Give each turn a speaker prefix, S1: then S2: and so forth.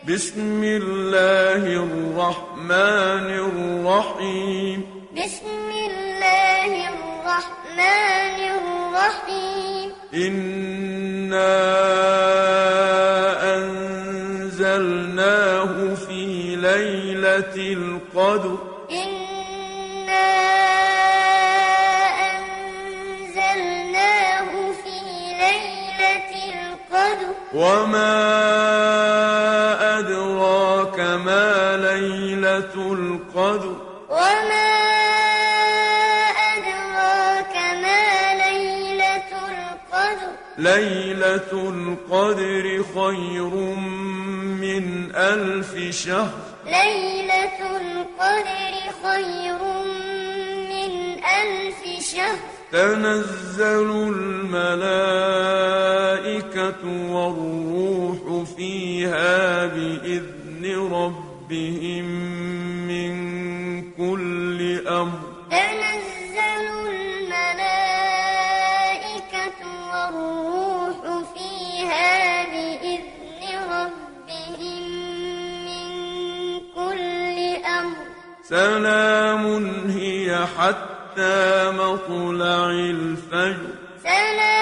S1: بسم الله الرحمن الرحيم.
S2: بسم الله الرحمن الرحيم.
S1: إنا أنزلناه في ليلة القدر.
S2: إنا أنزلناه في ليلة القدر.
S1: وما أدراك ما ليلة القدر.
S2: وما أدراك ما ليلة القدر.
S1: ليلة القدر خير من 1000 شهر.
S2: ليلة القدر خير من 1000 شهر.
S1: تنزل الملائكة والروح فيها بإذن ربهم من كل أمر.
S2: تنزل الملائكة والروح فيها بإذن ربهم من كل أمر.
S1: سلام هي حتى مطلع الفجر.
S2: سلام